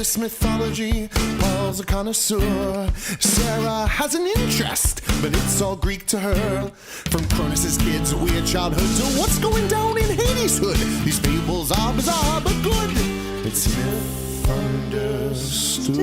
this mythology. Paul's a connoisseur. Sarah has an interest, but it's all Greek to her. From Cronus's kids' weird childhood to what's going down in Hades' hood. These fables are bizarre but good. It's myth understood.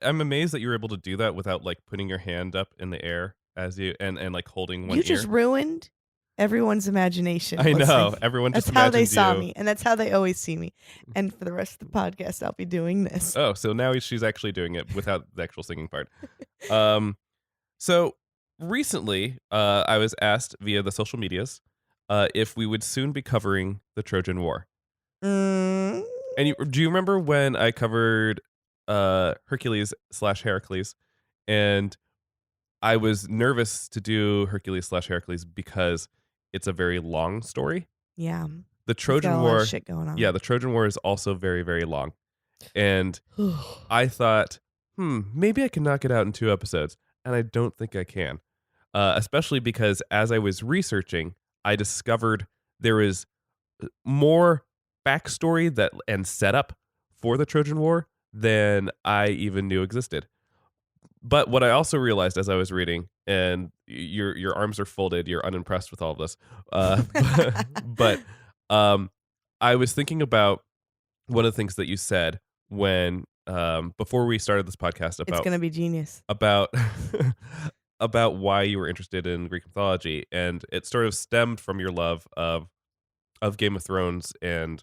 I'm amazed that you were able to do that without like putting your hand up in the air as you and like holding one ear. You just ruined everyone's imagination. I know. Everyone just That's how they imagined saw you. me, and that's how they always see me. And for the rest of the podcast, I'll be doing this. Oh, so now she's actually doing it without the actual singing part. So recently, I was asked via the social medias if we would soon be covering the Trojan War. And do you remember when I covered Hercules/Heracles, and I was nervous to do Hercules/Heracles because it's a very long story. Yeah. The Trojan got a lot War, of shit going on. yeah, the Trojan War is also very, very long. And I thought, maybe I can knock it out in 2 episodes. And I don't think I can. Especially because as I was researching, I discovered there is more backstory and setup for the Trojan War than I even knew existed. But what I also realized as I was reading, and your arms are folded, you're unimpressed with all of this. But I was thinking about one of the things that you said when before we started this podcast about it's gonna be genius about about why you were interested in Greek mythology, and it sort of stemmed from your love of Game of Thrones and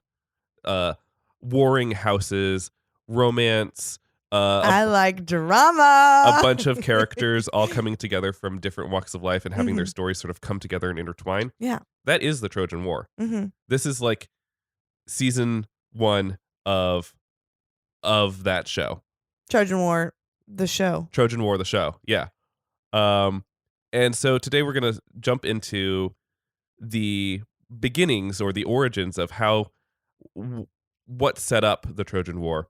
warring houses, romance. I like drama. A bunch of characters all coming together from different walks of life and having their stories sort of come together and intertwine. Yeah. That is the Trojan War. Mm-hmm. This is like season 1 of that show. Trojan War, the show. Trojan War, the show. Yeah. And so today we're going to jump into the beginnings or the origins of how what set up the Trojan War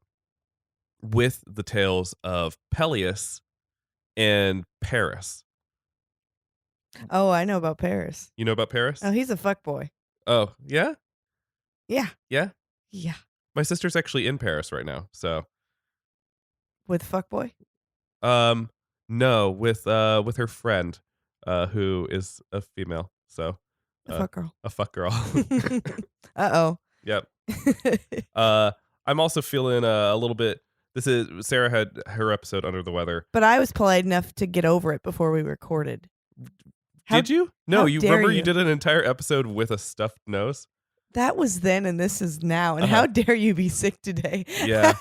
with the tales of Peleus and Paris. Oh, I know about Paris. You know about Paris? Oh, he's a fuckboy. Oh, yeah? Yeah. Yeah? Yeah. My sister's actually in Paris right now, so. With fuckboy? No, with her friend, who is a female, so. A fuck girl. A fuck girl. Uh-oh. Yep. I'm also feeling a little bit. Sarah had her episode under the weather. But I was polite enough to get over it before we recorded. Did you? No, you dare remember you? you did an entire episode with a stuffed nose? That was then and this is now. And how dare you be sick today? Yeah.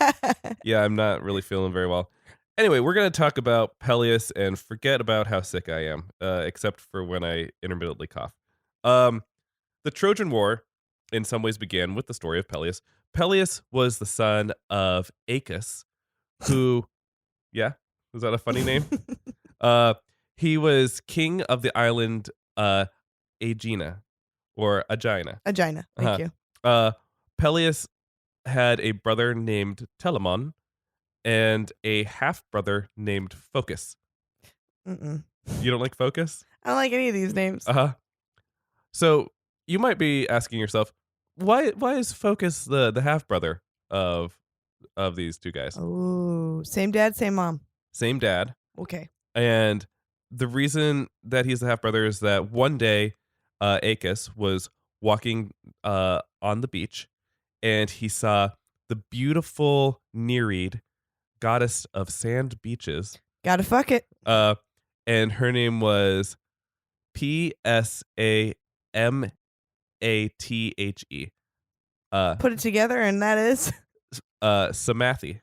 Yeah, I'm not really feeling very well. Anyway, we're going to talk about Peleus and forget about how sick I am, except for when I intermittently cough. The Trojan War in some ways began with the story of Peleus. Peleus was the son of Aeacus, who, yeah, was that a funny name? He was king of the island Aegina, or Aegina. Aegina, thank you. Peleus had a brother named Telamon and a half-brother named Phocus. Mm-mm. You don't like Phocus? I don't like any of these names. Uh-huh. So you might be asking yourself, why is Phocus the half-brother of these two guys? Oh, same dad, same mom. Same dad. Okay. And the reason that he's the half-brother is that one day Aeacus was walking on the beach and he saw the beautiful Nereid, goddess of sand beaches. Gotta fuck it. And her name was Psamathe. Put it together and that is Samathe.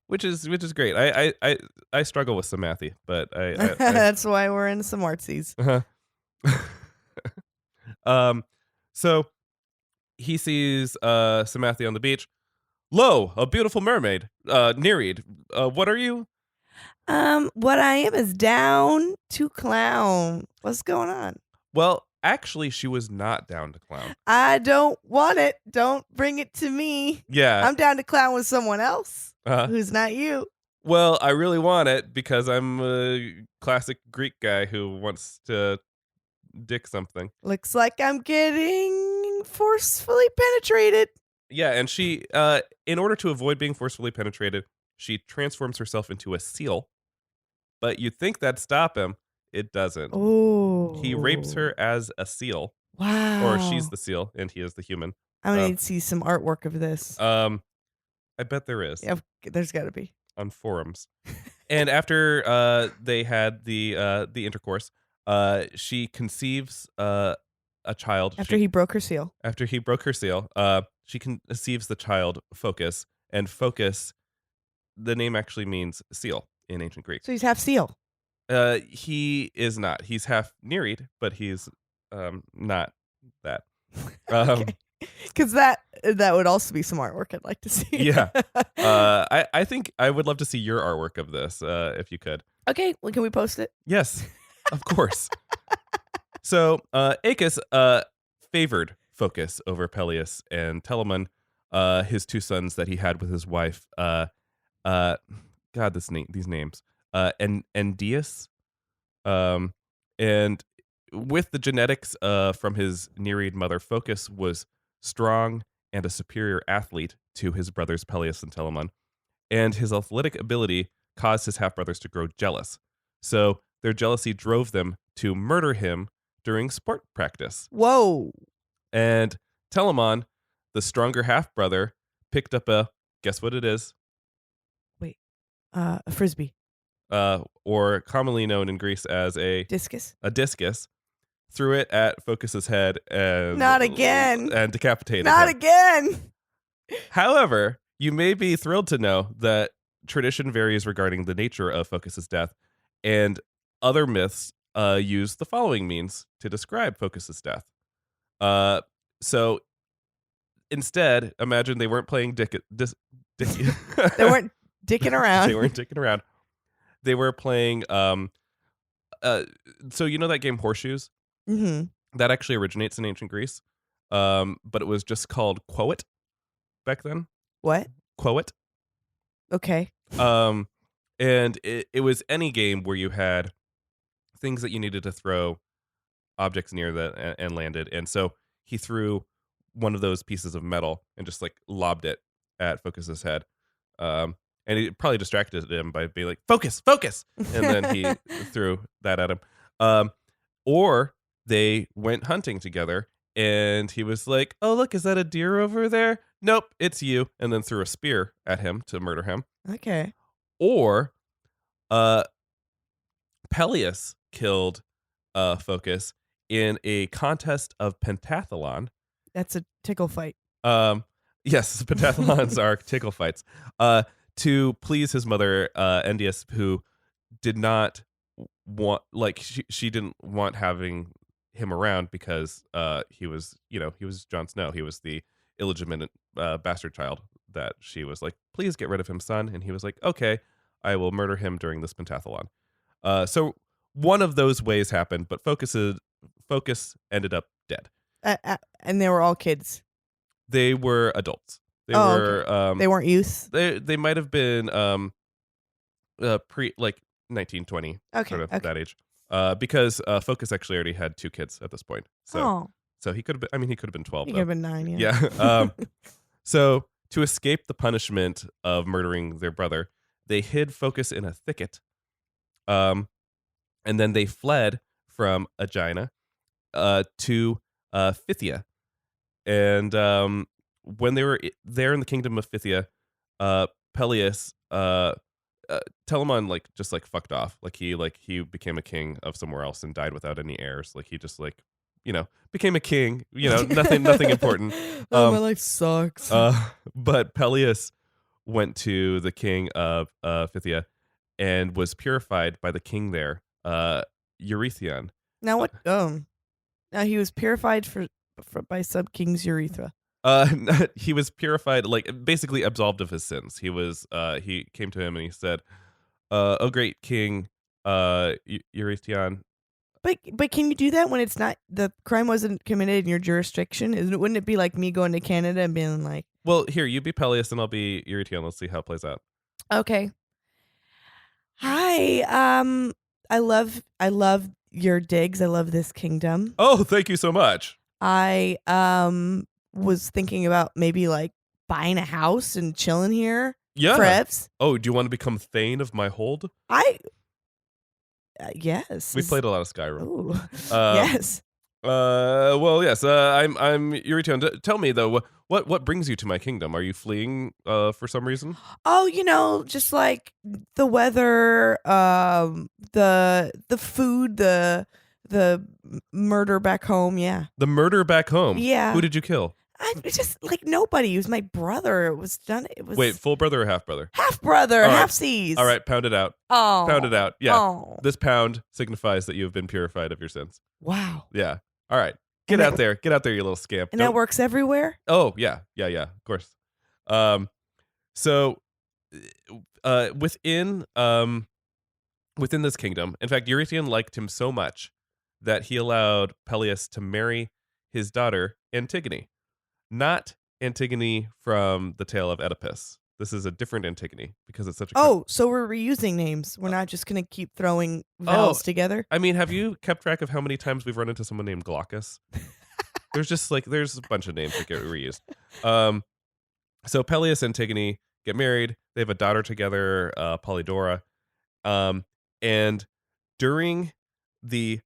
Which is great. I struggle with Samathe, but I that's why we're in some artsies. So he sees Samathe on the beach. Lo, a beautiful mermaid. Nereid. What are you? What I am is down to clown. What's going on? Well, actually, she was not down to clown. I don't want it. Don't bring it to me. Yeah. I'm down to clown with someone else who's not you. Well, I really want it because I'm a classic Greek guy who wants to dick something. Looks like I'm getting forcefully penetrated. Yeah, and she, in order to avoid being forcefully penetrated, she transforms herself into a seal. But you'd think that'd stop him. It doesn't. Oh. He rapes her as a seal, Wow. or she's the seal, and he is the human. I'm going to need to see some artwork of this. I bet there is. Yeah, there's got to be. On forums. And after they had the intercourse, she conceives a child. After he broke her seal. After he broke her seal, she conceives the child Focus, and Focus, the name actually means seal in ancient Greek. So he's half seal. He is not. He's half Nereid, but he's not that. Because that would also be some artwork I'd like to see. Yeah. I think I would love to see your artwork of this, if you could. Okay, well, can we post it? Yes, of course. So Aeacus favored Focus over Peleus and Telamon, his two sons that he had with his wife. God, these names. Endius. And with the genetics from his Nereid mother, Focus was strong and a superior athlete to his brothers Peleus and Telamon. And his athletic ability caused his half-brothers to grow jealous. So their jealousy drove them to murder him during sport practice. Whoa. And Telamon, the stronger half-brother, picked up guess what it is? Wait, a frisbee. Or commonly known in Greece as a discus. Threw it at Focus's head and not again. And decapitated not him. again. However, you may be thrilled to know that tradition varies regarding the nature of Focus's death, and other myths use the following means to describe Focus's death. So instead, imagine they weren't playing They weren't dicking around. They weren't dicking around. They were playing so you know that game Horseshoes? Mm-hmm. That actually originates in ancient Greece. But it was just called quoit back then. What? Quoit. Okay. And it was any game where you had things that you needed to throw objects near that and landed. And so he threw one of those pieces of metal and just like lobbed it at Focus's head. And it probably distracted him by being like, focus. And then he threw that at him. Or they went hunting together and he was like, oh, look, is that a deer over there? Nope, it's you. And then threw a spear at him to murder him. Okay. Or Peleus killed Focus in a contest of pentathlon. That's a tickle fight. Yes, pentathlons are tickle fights. To please his mother, Endius, who did not want, like, she didn't want having him around because he was Jon Snow. He was the illegitimate bastard child that she was like, please get rid of him, son. And he was like, okay, I will murder him during this pentathlon. So one of those ways happened, but Focus ended up dead. And they were all kids. They were adults. They they weren't youth. They might have been pre like 1920, sort of that age. Because Focus actually already had 2 kids at this point. So he could have been. I mean, he could have been 12. He could have been 9. Yeah. So to escape the punishment of murdering their brother, they hid Focus in a thicket. And then they fled from Aegina to Phthia. And when they were there in the kingdom of Phthia, Peleus, Telamon just fucked off. He became a king of somewhere else and died without any heirs. He just became a king. Nothing important. My life sucks. But Peleus went to the king of Phthia and was purified by the king there, Eurytion. Now what? Now he was purified by sub king's urethra. He was purified, basically absolved of his sins. He came to him and he said, "Oh, great king, Eurytion." But can you do that when it's not, the crime wasn't committed in your jurisdiction? Wouldn't it be like me going to Canada and being like, well, here, you be Peleus and I'll be Eurytion. Let's see how it plays out. Okay. Hi. I love your digs. I love this kingdom. Oh, thank you so much. I was thinking about maybe like buying a house and chilling here. Yeah. Frevs. Oh, do you want to become Thane of my hold? I yes. We played a lot of Skyrim. Ooh. Um, Yes. Well, yes. I'm Eurytion. Tell me though, what brings you to my kingdom? Are you fleeing for some reason? Oh, just like the weather, the food, the murder back home. Yeah. The murder back home. Yeah. Who did you kill? It's just like nobody. It was my brother. It was done. It was Wait, full brother or half brother? half brother, All right. half seas. All right, pound it out. Oh. Pound it out. Yeah. Oh. This pound signifies that you have been purified of your sins. Wow. Yeah. All right. Get And out there. Get out there, you little scamp. And that works everywhere? Oh, yeah. Yeah, yeah. Of course. So within this kingdom, in fact, Eurytion liked him so much that he allowed Peleus to marry his daughter Antigone. Not Antigone from the tale of Oedipus. This is a different Antigone because it's such a Oh, so we're reusing names. We're not just going to keep throwing vowels together? I mean, have you kept track of how many times we've run into someone named Glaucus? There's a bunch of names that get reused. So Peleus and Antigone get married. They have a daughter together, Polydora. And during the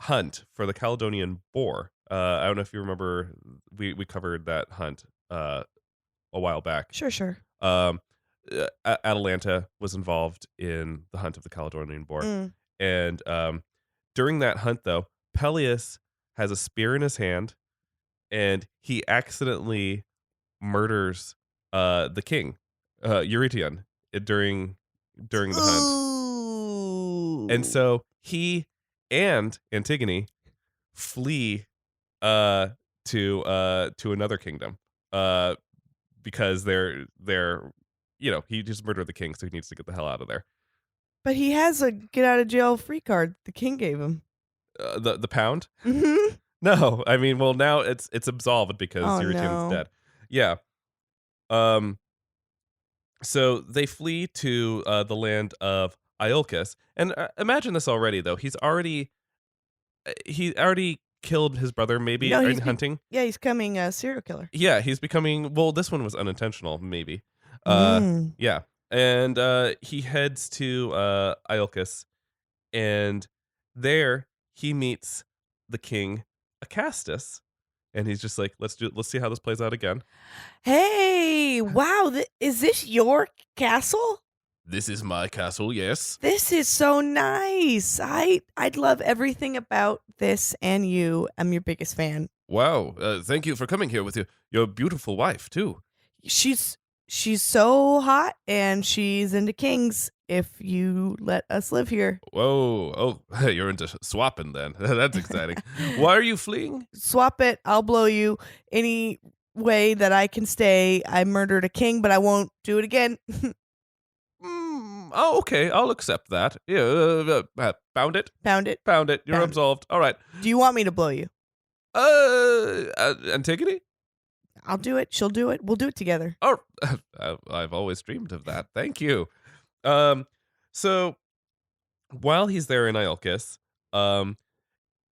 hunt for the Caledonian boar, I don't know if you remember, we covered that hunt a while back. Sure. Atalanta was involved in the hunt of the Caledonian boar. Mm. And during that hunt, though, Peleus has a spear in his hand, and he accidentally murders the king, Eurytion, during the hunt. Ooh. And so he and Antigone flee to another kingdom because they're he just murdered the king, so he needs to get the hell out of there. But he has a get out of jail free card the king gave him. The pound? Mm-hmm. No, I mean, well, now it's absolved because Eurytion's dead. Yeah. So they flee to the land of Iolcus, and imagine this already though. He already killed his brother, maybe in hunting. Yeah, he's coming a serial killer. Yeah, he's becoming. Well, this one was unintentional, maybe. Yeah, and he heads to Iolcus, and there he meets the king Acastus, and he's just like, let's see how this plays out again. Hey, wow, is this your castle? This is my castle, yes. This is so nice. I'd love everything about this and you. I'm your biggest fan. Wow, thank you for coming here with your beautiful wife too. She's so hot and she's into kings if you let us live here. Whoa, oh, you're into swapping then. That's exciting. Why are you fleeing? Swap it. I'll blow you any way that I can stay. I murdered a king, but I won't do it again. Oh, okay, I'll accept that. Yeah, pound it. Pound it. Pound it. You're Pound it. absolved. All right. Do you want me to blow you? Antigone? I'll do it. She'll do it. We'll do it together. Oh, I've always dreamed of that. Thank you. So while he's there in Iolcus,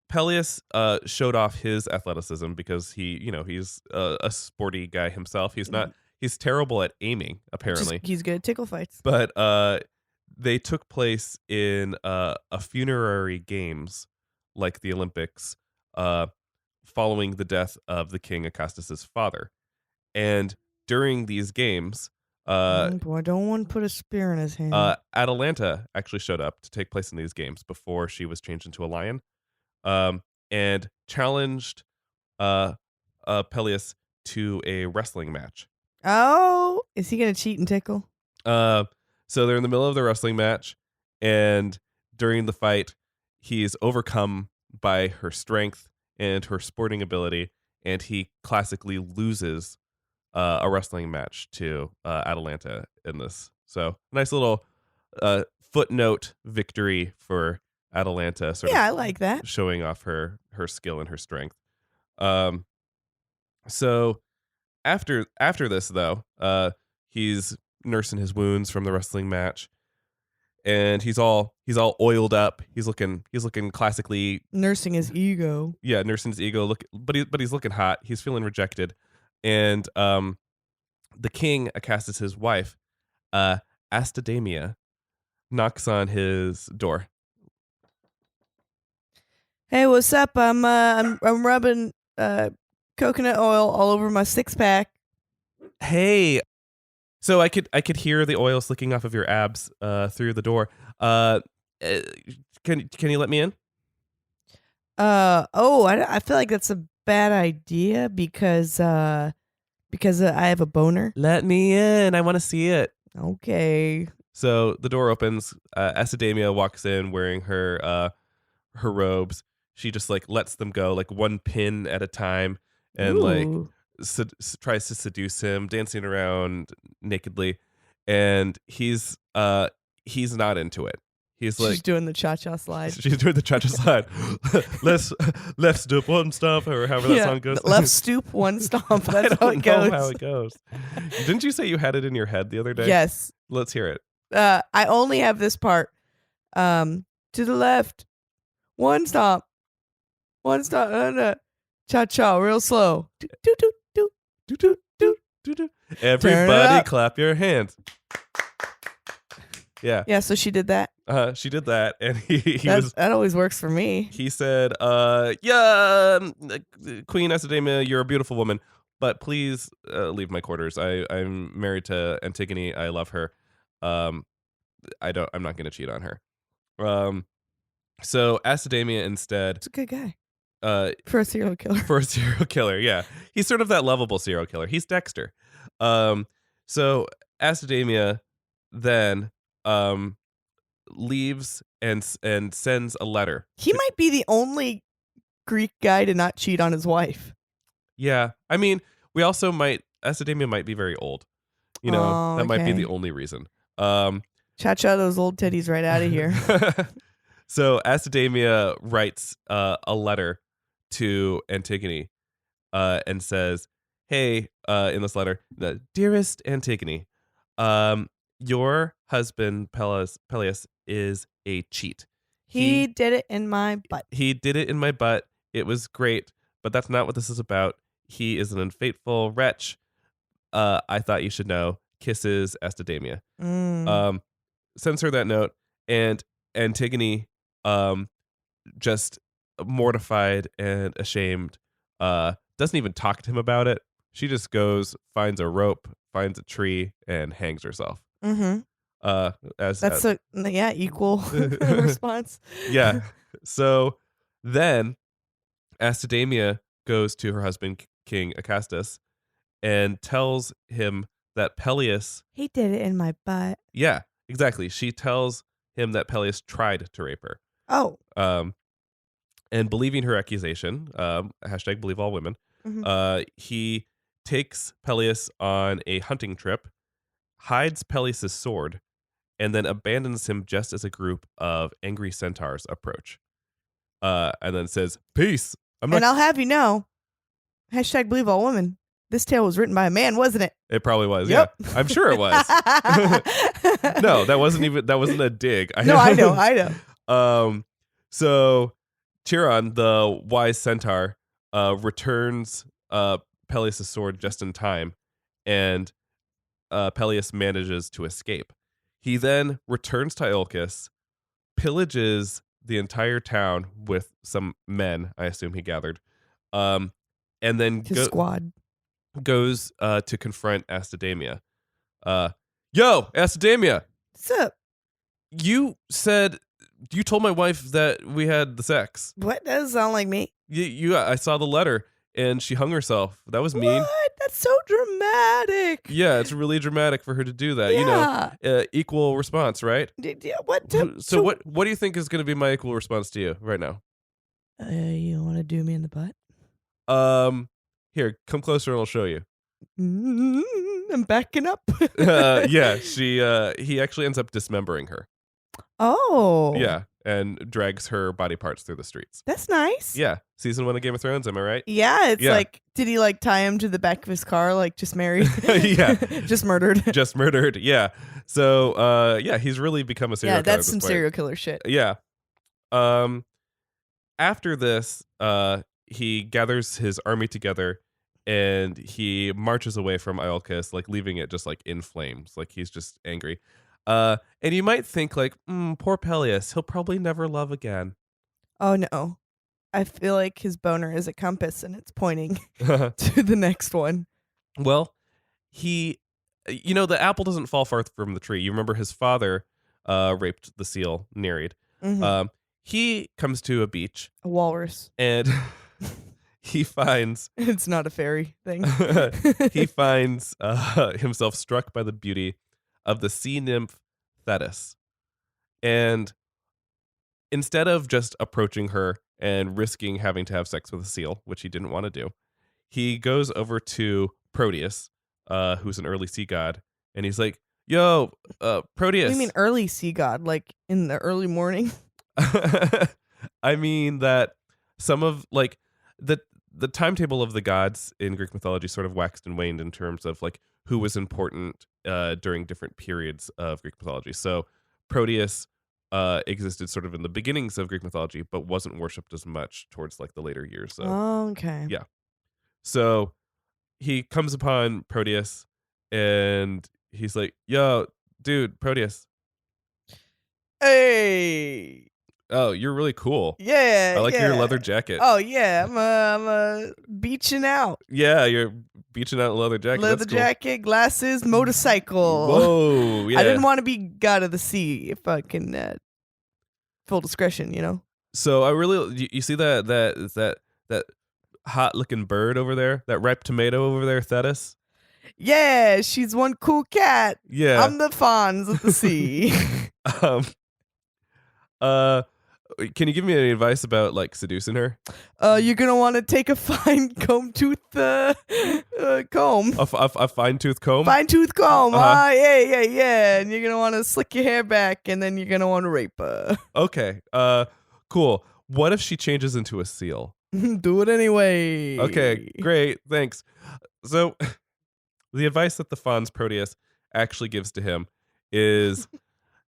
Peleus showed off his athleticism because he's a sporty guy himself. He's terrible at aiming, apparently. He's good at tickle fights. But they took place in a funerary games like the Olympics, following the death of the king Acastus's father. And during these games, boy, I don't want to put a spear in his hand. Atalanta actually showed up to take place in these games before she was changed into a lion, and challenged Peleus to a wrestling match. Oh, is he going to cheat and tickle? So they're in the middle of the wrestling match, and during the fight, he's overcome by her strength and her sporting ability, and he classically loses a wrestling match to Atalanta in this. So nice little footnote victory for Atalanta. I like that. Showing off her skill and her strength. So after this though, he's nursing his wounds from the wrestling match, and he's all oiled up. He's looking classically, Nursing his ego. yeah, nursing his ego. But he's looking hot. He's feeling rejected, and the king, Acastus, his wife, Astadamia, knocks on his door. Hey, what's up? I'm rubbing coconut oil all over my 6-pack. Hey, so I could hear the oil slicking off of your abs through the door. Can you let me in? I feel like that's a bad idea because I have a boner. Let me in. I want to see it. Okay. So the door opens. Astadamia walks in wearing her robes. She just like lets them go, like one pin at a time, and like tries to seduce him, dancing around nakedly, and he's not into it. He's like, she's doing the cha-cha slide. She's doing the cha-cha slide. Let's do one stomp, or however that song goes. Left stoop, one stomp. That's I how don't it goes. know how it goes. Didn't you say you had it in your head the other day? Yes. Let's hear it. I only have this part. To the left, one stomp, cha-cha, real slow. Do, do, do, do, do, do, do, do, do. Everybody clap your hands. Yeah. Yeah, so she did that. She did that, and that always works for me. He said, Queen Astadamia, you're a beautiful woman, but please leave my quarters. I'm married to Antigone. I love her. I'm not gonna cheat on her. So Astadamia instead, It's a good guy. For a serial killer. For a serial killer, yeah. He's sort of that lovable serial killer. He's Dexter. So Astadamia then leaves and sends a letter. He might be the only Greek guy to not cheat on his wife. Yeah. I mean, Astadamia might be very old. You know, that might be the only reason. Cha-cha those old titties right out of here. So Astadamia writes a letter to Antigone and says, hey, in this letter, dearest Antigone, your husband Peleus is a cheat. He did it in my butt. He did it in my butt. It was great, but that's not what this is about. He is an unfaithful wretch. I thought you should know. Kisses, Astadamia. Sends her that note, and Antigone, just mortified and ashamed, doesn't even talk to him about it. She just goes, finds a rope, finds a tree, and hangs herself. Mm-hmm. Equal response. Yeah. So then Astadamia goes to her husband, King Acastus, and tells him that Peleus... He did it in my butt. Yeah, exactly. She tells him that Peleus tried to rape her. Oh. And believing her accusation, hashtag believe all women, he takes Peleus on a hunting trip, hides Peleus' sword, and then abandons him just as a group of angry centaurs approach. And then says, peace. And I'll have you know, hashtag believe all women. This tale was written by a man, wasn't it? It probably was. Yep. Yeah, I'm sure it was. No, that wasn't a dig. I know. So Chiron, the wise centaur, returns Peleus' sword just in time, and Peleus manages to escape. He then returns to Iolcus, pillages the entire town with some men, I assume he gathered, and then squad goes to confront Astadamia. Yo, Astadamia! What's up? You told my wife that we had the sex. What? That doesn't sound like me. I saw the letter, and she hung herself. That was mean. What? That's so dramatic. Yeah, it's really dramatic for her to do that. Yeah. You know, equal response, right? What? So what do you think is going to be my equal response to you right now? You want to do me in the butt? Here, come closer and I'll show you. I'm backing up. Yeah, he actually ends up dismembering her. Oh. Yeah, and drags her body parts through the streets. That's nice. Yeah. Season 1 of Game of Thrones, am I right? Yeah, it's Yeah. like, did he like tie him to the back of his car, like just married? Yeah. Just murdered. Just murdered. Yeah. So, yeah, he's really become a serial Yeah, killer. that's at some this point. serial killer shit. Yeah. After this, he gathers his army together and he marches away from Iolcus, like leaving it just like in flames. Like he's just angry. And you might think like, poor Peleus, he'll probably never love again. Oh no. I feel like his boner is a compass and it's pointing to the next one. Well, the apple doesn't fall far from the tree. You remember his father raped the seal, Nereid. Mhm. He comes to a beach A walrus. and he finds It's not a fairy thing. he finds himself struck by the beauty of the sea nymph Thetis. And instead of just approaching her and risking having to have sex with a seal, which he didn't want to do, he goes over to Proteus, who's an early sea god, and he's like, yo, Proteus. What do you mean early sea god? Like in the early morning? I mean that some of like the timetable of the gods in Greek mythology sort of waxed and waned in terms of like who was important during different periods of Greek mythology. So Proteus existed sort of in the beginnings of Greek mythology, but wasn't worshipped as much towards like the later years. Okay. Yeah. So he comes upon Proteus and he's like, yo, dude, Proteus. Hey. Oh, you're really cool. Yeah. I like your yeah. leather jacket. Oh yeah, I'm beaching out. Yeah, you're beaching out in a leather jacket. Leather That's cool. jacket, glasses, motorcycle. Whoa, yeah. I didn't want to be god of the sea, if I can full discretion, you know. So I really, you see that hot looking bird over there, that ripe tomato over there, Thetis. Yeah, she's one cool cat. Yeah. I'm the Fonz of the sea. Can you give me any advice about like seducing her? You're gonna want to take a fine comb tooth comb. A fine tooth comb. Fine tooth comb. Uh-huh. Yeah. And you're gonna want to slick your hair back, and then you're gonna want to rape her. Okay. Cool. What if she changes into a seal? Do it anyway. Okay, great. Thanks. So, the advice that the Fonz Proteus actually gives to him is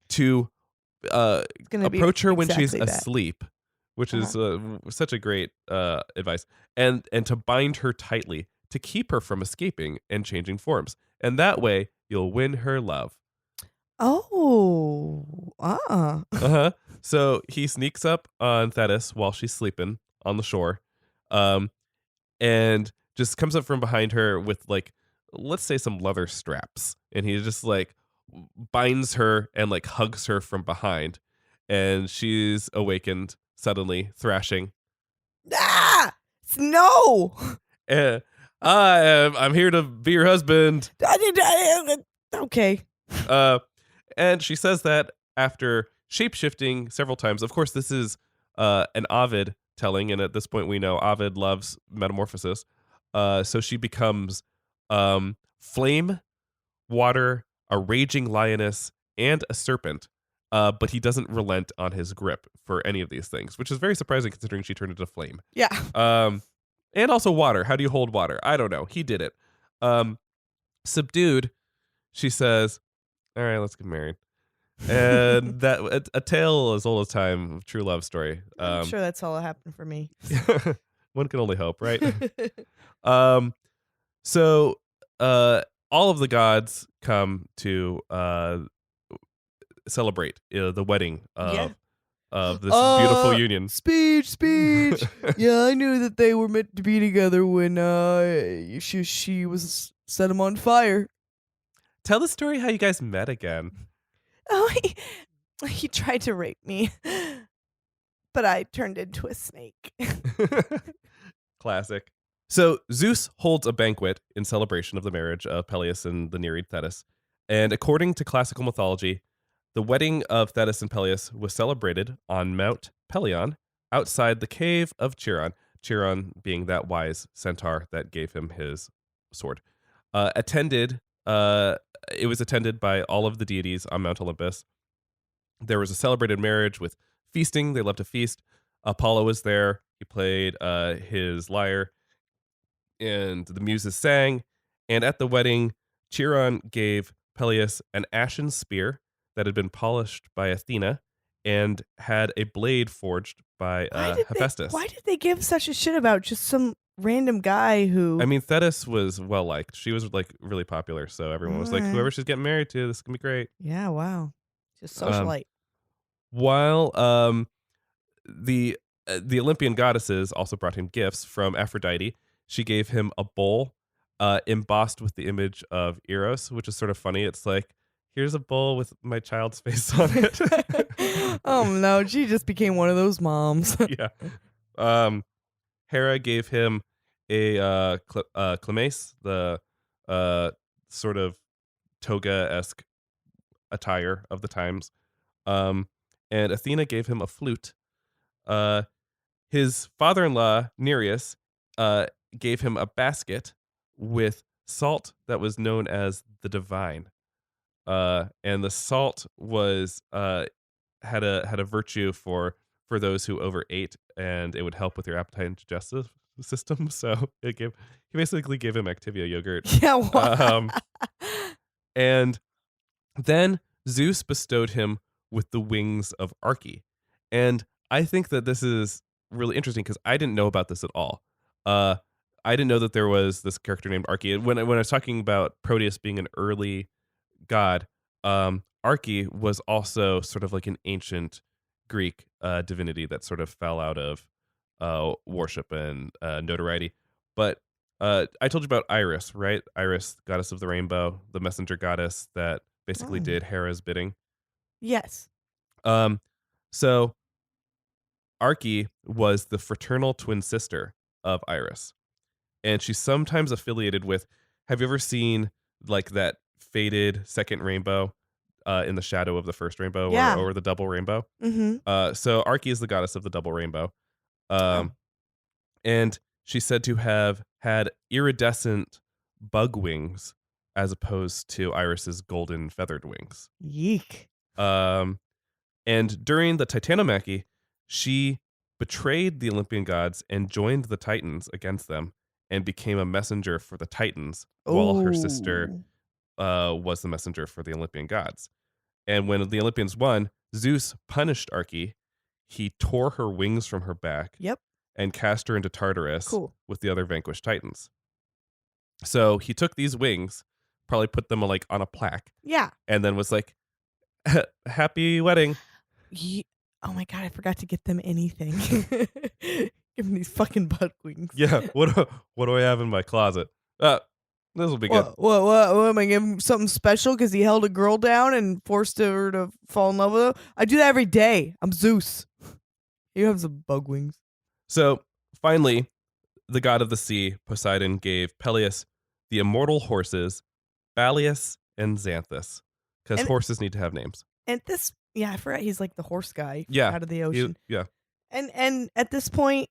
to Gonna be approach her when she's exactly that. asleep, which is such a great advice, and to bind her tightly to keep her from escaping and changing forms, and that way you'll win her love. Oh, So he sneaks up on Thetis while she's sleeping on the shore, and just comes up from behind her with like, let's say, some leather straps, and he just like binds her and like hugs her from behind, and she's awakened suddenly, thrashing. Ah! No! And I'm here to be your husband. Okay. And she says that after shape-shifting several times. Of course, this is an Ovid telling, and at this point we know Ovid loves metamorphosis. So she becomes flame, water, a raging lioness, and a serpent. But he doesn't relent on his grip for any of these things, which is very surprising considering she turned into flame. Yeah. And also water. How do you hold water? I don't know. He did it. Subdued, she says, all right, let's get married. And that a tale as old as time, true love story. I'm sure that's all that happened for me. One can only hope, right? So all of the gods come to celebrate the wedding of this beautiful union. Speech. Yeah, I knew that they were meant to be together when she was set him on fire. Tell the story how you guys met again. Oh, he tried to rape me, but I turned into a snake. Classic. So Zeus holds a banquet in celebration of the marriage of Peleus and the Nereid Thetis. And according to classical mythology, the wedding of Thetis and Peleus was celebrated on Mount Pelion outside the cave of Chiron. Chiron being that wise centaur that gave him his sword. It was attended by all of the deities on Mount Olympus. There was a celebrated marriage with feasting. They loved to feast. Apollo was there. He played his lyre, and the muses sang. And at the wedding, Chiron gave Peleus an ashen spear that had been polished by Athena and had a blade forged by Hephaestus. Why did they give such a shit about just some random guy who? I mean, Thetis was well liked. She was like really popular, so everyone was like, Alright. whoever she's getting married to, this is gonna be great. Yeah, wow. Just socialite. While the Olympian goddesses also brought him gifts from Aphrodite. She gave him a bowl embossed with the image of Eros, which is sort of funny. It's like, here's a bowl with my child's face on it. Oh no, she just became one of those moms. Yeah. Hera gave him a chlamys, the sort of toga-esque attire of the times. And Athena gave him a flute. His father-in-law, Nereus, gave him a basket with salt that was known as the divine. And the salt was had a virtue for those who overate, and it would help with your appetite and digestive system. So he basically gave him Activia yogurt. Yeah. Wow. And then Zeus bestowed him with the wings of Arche. And I think that this is really interesting because I didn't know about this at all. I didn't know that there was this character named Arche. When I was talking about Proteus being an early god, Arche was also sort of like an ancient Greek divinity that sort of fell out of worship and notoriety. But I told you about Iris, right? Iris, goddess of the rainbow, the messenger goddess that basically did Hera's bidding. Yes. So Arche was the fraternal twin sister of Iris, and she's sometimes affiliated with. Have you ever seen like that faded second rainbow in the shadow of the first rainbow, Yeah. or the double rainbow? Mm-hmm. So Arche is the goddess of the double rainbow, and she's said to have had iridescent bug wings as opposed to Iris's golden feathered wings. Yeek. And during the Titanomachy, she betrayed the Olympian gods and joined the Titans against them and became a messenger for the Titans, while her sister was the messenger for the Olympian gods. And when the Olympians won, Zeus punished Arche. He tore her wings from her back. Yep. And cast her into Tartarus with the other vanquished Titans. So he took these wings, probably put them like on a plaque. Yeah. And then was like, happy wedding. Oh my god, I forgot to get them anything. Give them these fucking butt wings. Yeah. What do I have in my closet? This will be good. What am I giving him something special because he held a girl down and forced her to fall in love with her? I do that every day. I'm Zeus. You have some bug wings. So finally, the god of the sea, Poseidon, gave Peleus the immortal horses, Balius and Xanthus, because horses need to have names. And this, I forgot he's like the horse guy out of the ocean. Yeah. And at this point,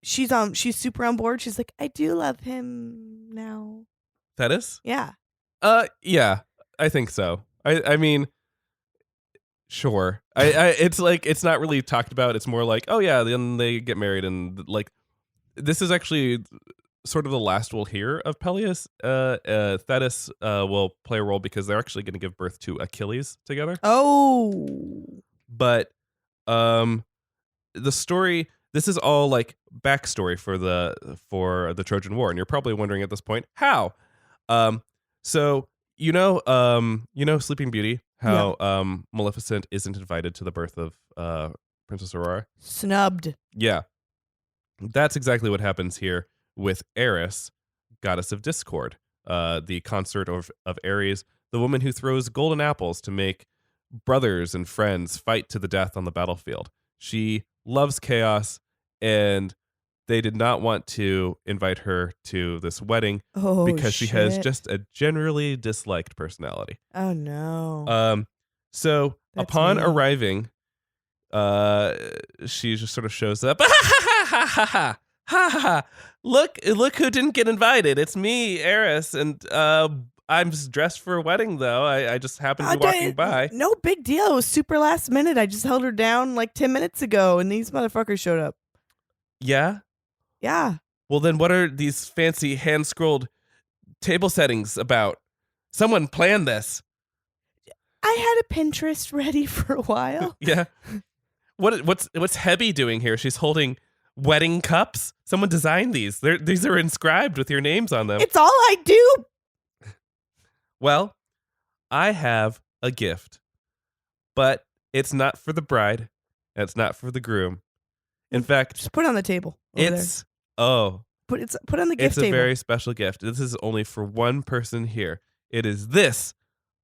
she's super on board. She's like, I do love him now. Thetis? Yeah. Yeah, I think so. I mean, sure. It's like, it's not really talked about. It's more like, oh yeah, then they get married, and like, this is actually sort of the last we'll hear of Peleus. Thetis will play a role because they're actually going to give birth to Achilles together. Oh. But the story, this is all like backstory for the Trojan War, and you're probably wondering at this point how. So Sleeping Beauty, how Maleficent isn't invited to the birth of Princess Aurora. Snubbed. Yeah, that's exactly what happens here with Eris, goddess of discord, the consort of Ares, the woman who throws golden apples to make brothers and friends fight to the death on the battlefield. She loves chaos, and they did not want to invite her to this wedding because she has just a generally disliked personality. Oh no. So That's upon me. arriving, she just sort of shows up. Ha! Look who didn't get invited. It's me, Eris, and I'm just dressed for a wedding, though. I just happened to be walking by. No big deal. It was super last minute. I just held her down like 10 minutes ago, and these motherfuckers showed up. Yeah? Yeah. Well, then what are these fancy hand-scrolled table settings about? Someone planned this. I had a Pinterest ready for a while. Yeah. What's Hebby doing here? She's holding wedding cups. Someone designed these. These are inscribed with your names on them. It's all I do. Well, I have a gift, but it's not for the bride, and it's not for the groom. In fact, Just put it on the table. Over it's oh, there. Put it on the gift it's a table. very special gift. This is only for one person here. It is this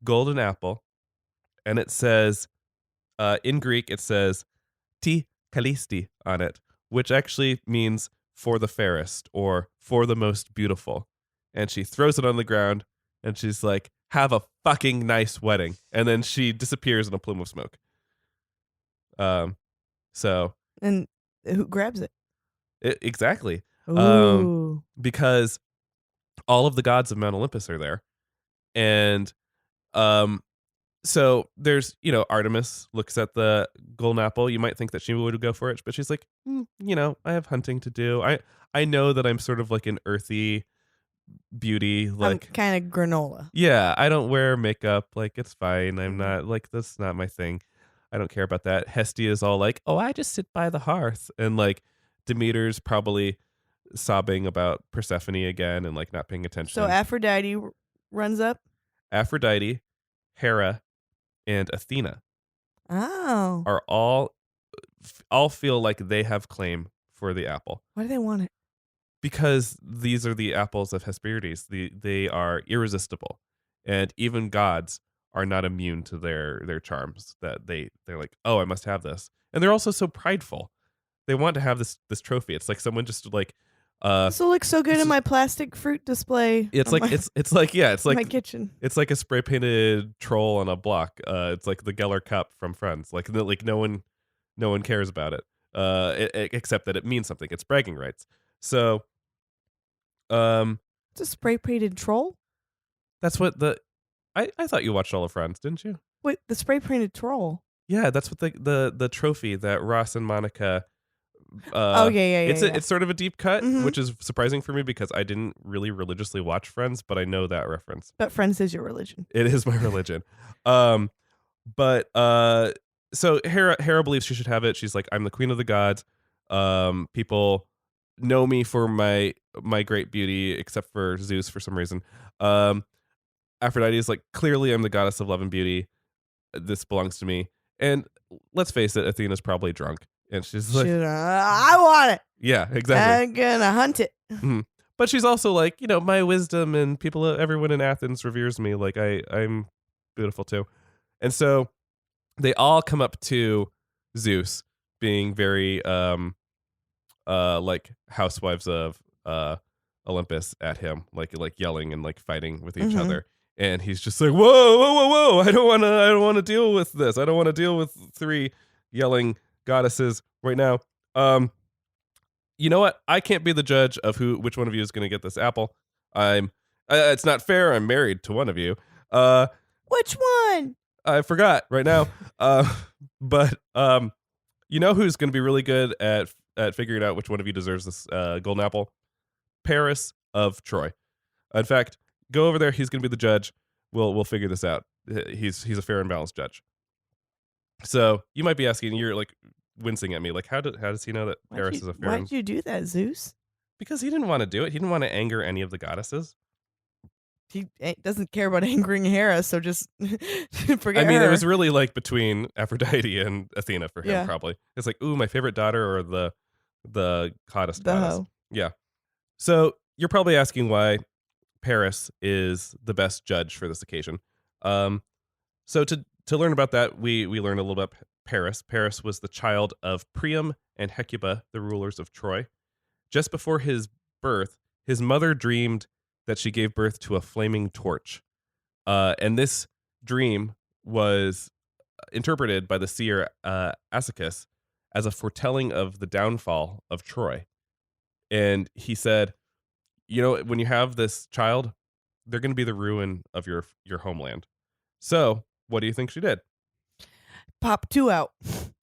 golden apple, and it says, in Greek, it says "ti kalisti" on it, which actually means "for the fairest" or "for the most beautiful." And she throws it on the ground, and she's like, "Have a fucking nice wedding," and then she disappears in a plume of smoke. So And who grabs it? exactly. Ooh. Because all of the gods of Mount Olympus are there. And so there's, Artemis looks at the golden apple. You might think that she would go for it, but she's like, I have hunting to do. I know that I'm sort of like an earthy beauty, like kind of granola. yeah, I don't wear makeup. Like, it's fine. I'm not like, that's not my thing. I don't care about that. Hestia is all like, oh, I just sit by the hearth. And like Demeter's probably sobbing about Persephone again and like not paying attention. So Aphrodite runs up. Aphrodite, Hera, and Athena Oh. are all feel like they have claim for the apple. Why do they want it? Because these are the apples of Hesperides. They are irresistible. And even gods are not immune to their charms. That they're like, oh, I must have this. And they're also so prideful. They want to have this trophy. It's like someone just like This will look so good in my plastic fruit display. it's like it's like my kitchen. It's like a spray painted troll on a block. It's like the Geller cup from Friends. Like no one cares about it. Except that it means something. It's bragging rights. So It's a spray painted troll? that's what I thought you watched all of Friends, didn't you? Wait, the spray painted troll? Yeah, that's what the trophy that Ross and Monica Yeah. It's sort of a deep cut, Mhm. which is surprising for me because I didn't really religiously watch Friends, but I know that reference. But Friends is your religion. It is my religion. But so Hera believes she should have it. She's like, I'm the queen of the gods. People know me for my great beauty, except for Zeus for some reason. Aphrodite is like, clearly I'm the goddess of love and beauty. This belongs to me. And let's face it, Athena's probably drunk. And she's like, I want it. yeah, exactly. I'm gonna hunt it. But she's also like, my wisdom and everyone in Athens reveres me. Like I'm beautiful too. And so they all come up to Zeus being very like housewives of Olympus at him, like yelling and like fighting with each other. And he's just like, whoa, I don't want to deal with this. I don't want to deal with three yelling goddesses right now. You know what? I can't be the judge of which one of you is going to get this apple. It's not fair. I'm married to one of you. Which one? I forgot right now. But you know who's going to be really good at figuring out which one of you deserves this golden apple? Paris of Troy. In fact, go over there. He's going to be the judge. We'll figure this out. He's a fair and balanced judge. So you might be asking, you're like wincing at me, like how does he know that Paris is a fair? Why did you do that, Zeus? Because he didn't want to do it. He didn't want to anger any of the goddesses. He doesn't care about angering Hera, so just forget I mean, her. it was really like between Aphrodite and Athena for him. Yeah. Probably it's like, ooh, my favorite daughter or the hottest The goddess. hoe. Yeah. So you're probably asking why Paris is the best judge for this occasion. So to learn about that, we learn a little bit about Paris. Paris was the child of Priam and Hecuba, the rulers of Troy. Just before his birth, his mother dreamed that she gave birth to a flaming torch. And this dream was interpreted by the seer Asychus as a foretelling of the downfall of Troy. And he said, when you have this child, they're going to be the ruin of your homeland. So, what do you think she did? Pop 2 out.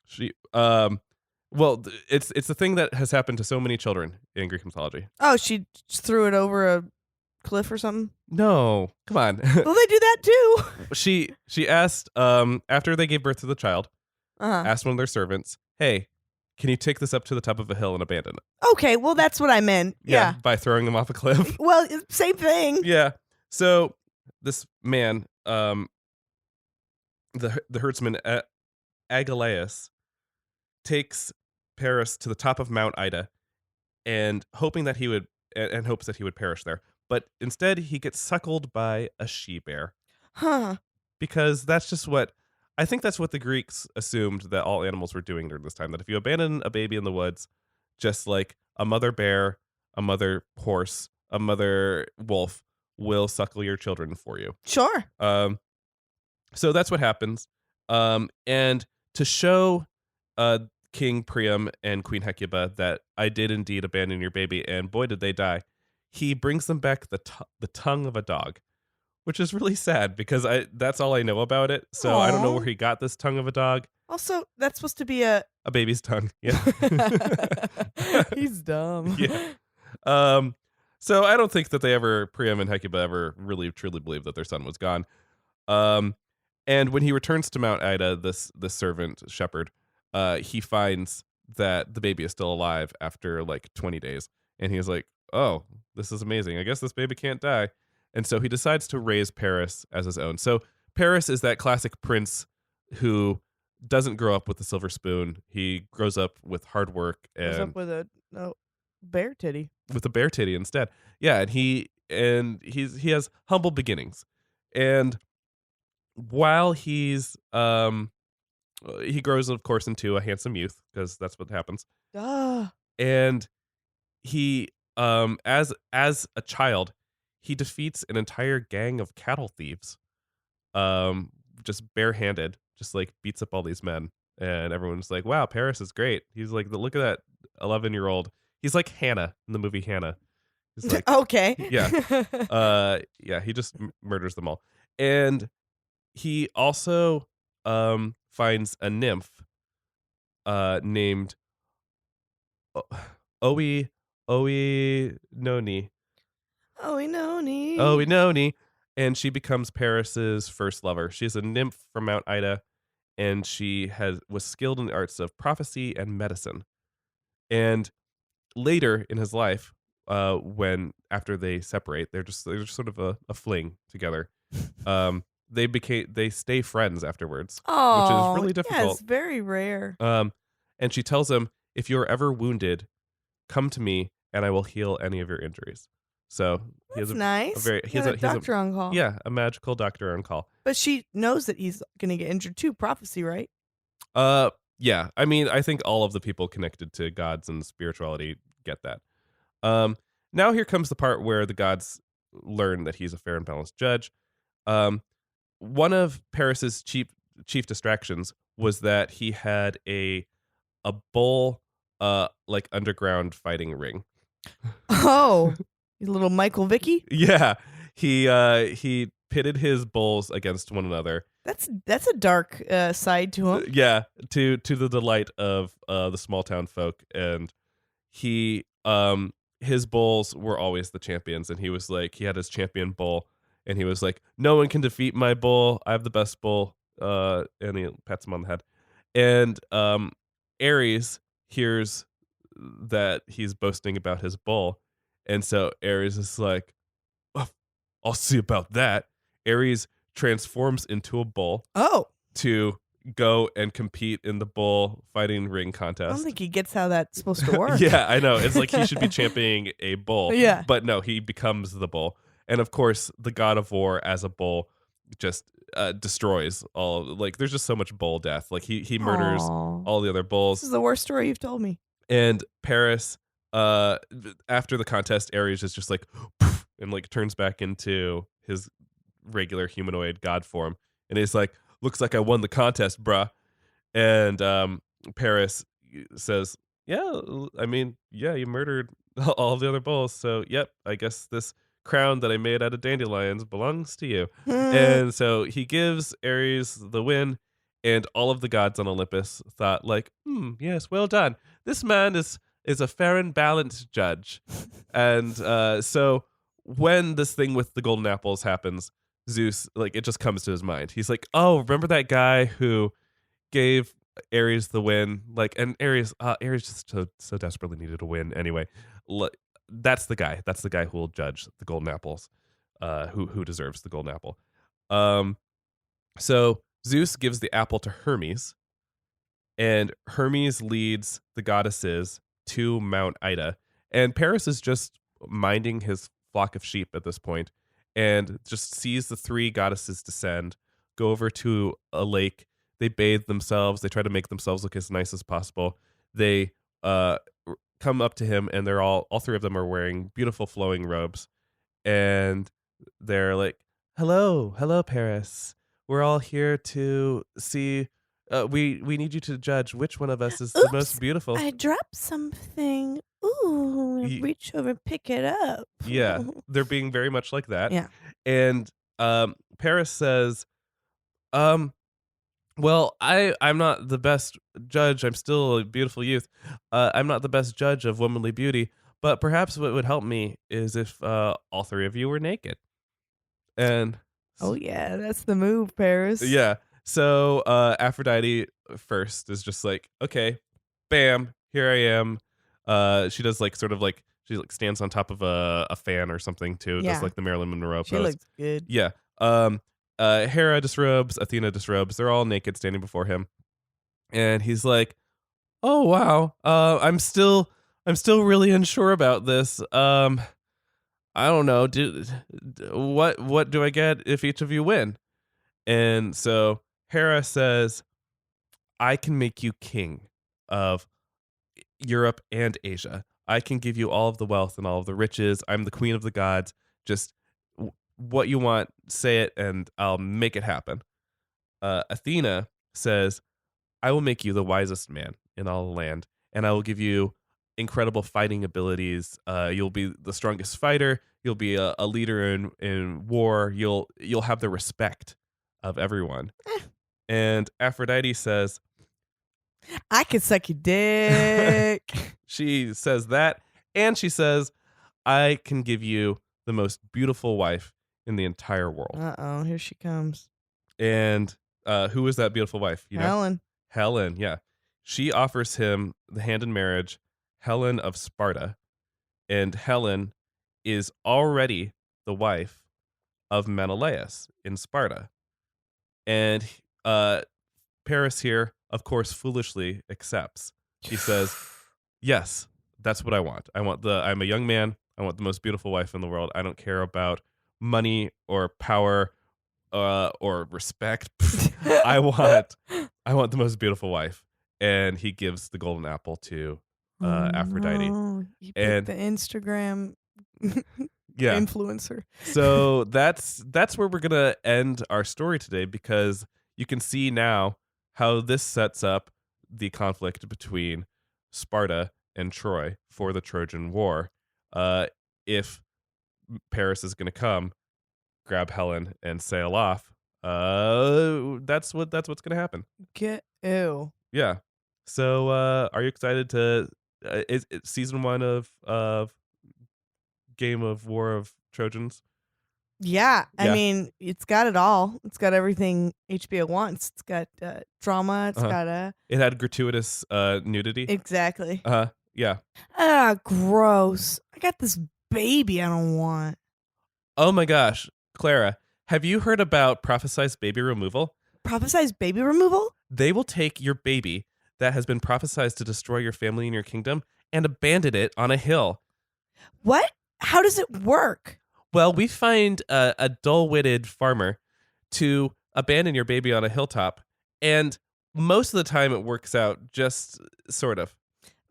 She well, it's the thing that has happened to so many children in Greek mythology. Oh, she just threw it over a cliff or something? No, come on. Well, they do that too. she asked after they gave birth to the child, Uh-huh. asked one of their servants, "Hey, can you take this up to the top of a hill and abandon it?" Okay, well, that's what I meant. Yeah. By throwing them off a cliff. Well, same thing. Yeah. So this man, the herdsman Agelaus, takes Paris to the top of Mount Ida, and hoping that he would and hopes that he would perish there. But instead, he gets suckled by a she-bear, Huh. because that's just what I think that's what the Greeks assumed that all animals were doing during this time. That if you abandon a baby in the woods, just like a mother bear, a mother horse, a mother wolf will suckle your children for you. Sure. So that's what happens. And to show King Priam and Queen Hecuba that I did indeed abandon your baby, and boy did they die, he brings them back the tongue of a dog, which is really sad because that's all I know about it. So I don't know Aw. where he got this tongue of a dog. Also, that's supposed to be a. Baby's tongue. Yeah. He's dumb. Yeah. So I don't think that Priam and Hecuba ever really truly believed that their son was gone. And when he returns to Mount Ida, this servant shepherd, he finds that the baby is still alive after like 20 days. And he's like, "Oh, this is amazing. I guess this baby can't die." And so he decides to raise Paris as his own. So Paris is that classic prince who doesn't grow up with a silver spoon. He grows up with hard work Goes and up with a bear titty. with a bear titty instead. Yeah, and he has humble beginnings. And while he grows, of course, into a handsome youth, because that's what happens. Duh. And he as a child, he defeats an entire gang of cattle thieves, just barehanded, just like beats up all these men, and everyone's like, "Wow, Paris is great." He's like, "Look at that 11-year-old." He's like Hannah in the movie Hannah. He's like, Okay. yeah, yeah. He just murders them all, and he also finds a nymph named Oe Noni. Noni, and she becomes Paris's first lover. She's a nymph from Mount Ida, and she was skilled in the arts of prophecy and medicine. And later in his life, when after they separate, they're just sort of a fling together. They stay friends afterwards, Oh, which is really yeah, difficult. it's very rare. And she tells him, "If you're ever wounded, come to me, and I will heal any of your injuries." So he That's has nice. he's a doctor on call. yeah, a magical doctor on call. But she knows that he's gonna get injured too. Prophecy, right? Yeah. I mean, I think all of the people connected to gods and spirituality get that. Now here comes the part where the gods learn that he's a fair and balanced judge. One of Paris's chief distractions was that he had a bull, like underground fighting ring. Oh, he's a little Michael Vicky. Yeah, he pitted his bulls against one another. That's a dark side to him. Yeah, to the delight of the small town folk, and he his bulls were always the champions, and he had his champion bull, and he was like, "No one can defeat my bull. I have the best bull." And he pats him on the head, and Ares hears that he's boasting about his bull, and so Ares is like, "Oh, I'll see about that." Ares transforms into a bull Oh, to go and compete in the bull fighting ring I contest. don't think he gets how that's supposed to work. Yeah, I know. It's like he should be championing a bull. Yeah. But no, he becomes the bull. And of course, the god of war as a bull just destroys all. Like, there's just so much bull death. Like, he murders Aw. all the other bulls. This is the worst story you've told me. And Paris, after the contest, Ares is just like, poof, and like turns back into his regular humanoid god form. And he's like, "Looks like I won the contest, bruh." And Paris says, "Yeah, I mean, yeah, you murdered all the other bulls. So, yep, I guess this crown that I made out of dandelions belongs to you. And so he gives Ares the win, and all of the gods on Olympus thought like, yes, well done. This man is a fair and balanced judge. And so when this thing with the golden apples happens, Zeus, like, it just comes to his mind. He's like, oh, remember that guy who gave Ares the win? Like, and Ares just so desperately needed a win anyway. That's the guy. That's the guy who will judge the golden apples, who deserves the golden apple. So Zeus gives the apple to Hermes, and Hermes leads the goddesses to Mount Ida. And Paris is just minding his flock of sheep at this point and just sees the three goddesses descend, go over to a lake. They bathe themselves. They try to make themselves look as nice as possible. They come up to him, and they're all three of them are wearing beautiful flowing robes. And they're like, hello, Paris. We're all here to see. We need you to judge which one of us is the most beautiful. I dropped something. Ooh, reach over and pick it up. Yeah, they're being very much like that. Yeah. And Paris says, well, I'm not the best judge. I'm still a beautiful youth. I'm not the best judge of womanly beauty, but perhaps what would help me is if all three of you were naked. And oh yeah, that's the move, Paris. yeah. So Aphrodite first is just like, okay, bam, here I am. She does like sort of like she like stands on top of a fan or something too. Yeah. Does like the Marilyn Monroe She pose. looks good. Yeah. Hera disrobes, Athena disrobes. They're all naked standing before him. And he's like, "Oh wow. I'm still really unsure about this. I don't know. What do I get if each of you win?" And so Hera says, "I can make you king of Europe and Asia. I can give you all of the wealth and all of the riches. I'm the queen of the gods. Just what you want, say it, and I'll make it happen." Athena says, "I will make you the wisest man in all the land, and I will give you incredible fighting abilities. You'll be the strongest fighter. You'll be a leader in war. You'll have the respect of everyone." And Aphrodite says, I could suck your dick. she says that, and she says, "I can give you the most beautiful wife in the entire world." Uh-oh, here she comes. And who is that beautiful wife? You know? Helen, yeah. She offers him the hand in marriage, Helen of Sparta. And Helen is already the wife of Menelaus in Sparta. And Paris here, of course, foolishly accepts. He says, "Yes, that's what I want. I'm a young man. I want the most beautiful wife in the world. I don't care about money or power or respect. I want the most beautiful wife." And he gives the golden apple to Aphrodite. No. You picked And the Instagram yeah. influencer. So that's where we're gonna end our story today, because you can see now how this sets up the conflict between Sparta and Troy for the Trojan War. If Paris is gonna come, grab Helen and sail off, that's what's gonna happen. Get ew. Yeah. So are you excited to is season 1 of Game of War of Trojans? Yeah, I Yeah. mean, it's got it all. It's got everything HBO wants. It's got drama. It's got It had gratuitous nudity. exactly. Yeah. Ah, gross. I got this baby I don't want. Oh my gosh, Clara, have you heard about prophesized baby removal? Prophesized baby removal? They will take your baby that has been prophesized to destroy your family and your kingdom and abandon it on a hill. What? How does it work? Well, we find a dull-witted farmer to abandon your baby on a hilltop, and most of the time it works out just sort of.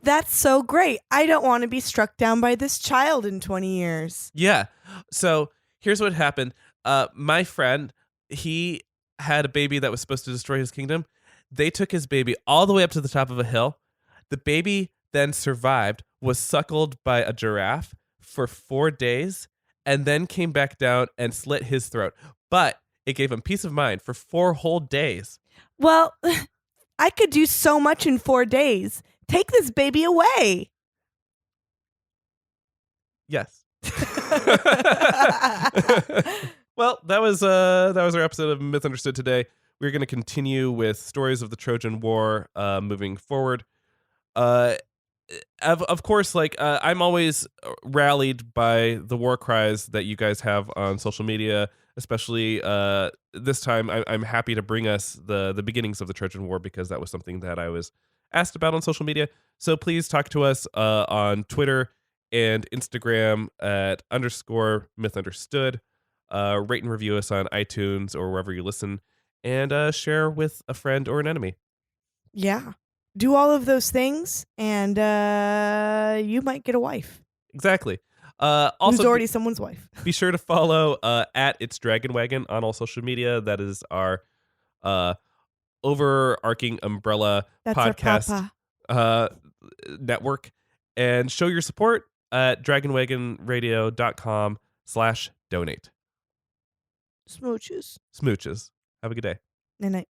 That's so great. I don't want to be struck down by this child in 20 years. Yeah. So here's what happened. My friend, he had a baby that was supposed to destroy his kingdom. They took his baby all the way up to the top of a hill. The baby then survived, was suckled by a giraffe for 4 days, and then came back down and slit his throat. But it gave him peace of mind for 4 whole days. Well, I could do so much in 4 days. Take this baby away. Yes. Well, that was our episode of Misunderstood today. We're going to continue with stories of the Trojan War moving forward. Of course, I'm always rallied by the war cries that you guys have on social media, especially this time. I'm happy to bring us the beginnings of the Trojan War because that was something that I was asked about on social media. So please talk to us on Twitter and Instagram at _mythunderstood. Rate and review us on iTunes or wherever you listen, and share with a friend or an enemy. Yeah. Do all of those things, and you might get a wife. Exactly. Also, who's already someone's wife. Be sure to follow at It's Dragon Wagon on all social media. That is our overarching umbrella podcast network. And show your support at dragonwagonradio.com/donate. Smooches. Have a good day. Night.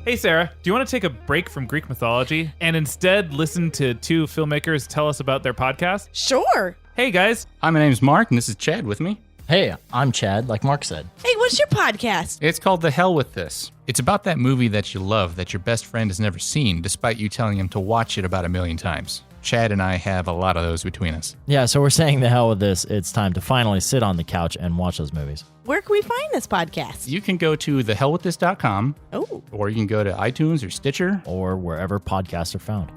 Hey, Sarah, do you want to take a break from Greek mythology and instead listen to 2 filmmakers tell us about their podcast? Sure. Hey, guys. Hi, my name's Mark, and this is Chad with me. Hey, I'm Chad, like Mark said. Hey, what's your podcast? It's called The Hell With This. It's about that movie that you love that your best friend has never seen, despite you telling him to watch it about 1,000,000 times. Chad and I have a lot of those between us. Yeah, so we're saying the hell with this. It's time to finally sit on the couch and watch those movies. Where can we find this podcast? You can go to thehellwiththis.com, Oh. or you can go to iTunes or Stitcher. Or wherever podcasts are found.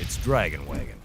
It's Dragon Wagon.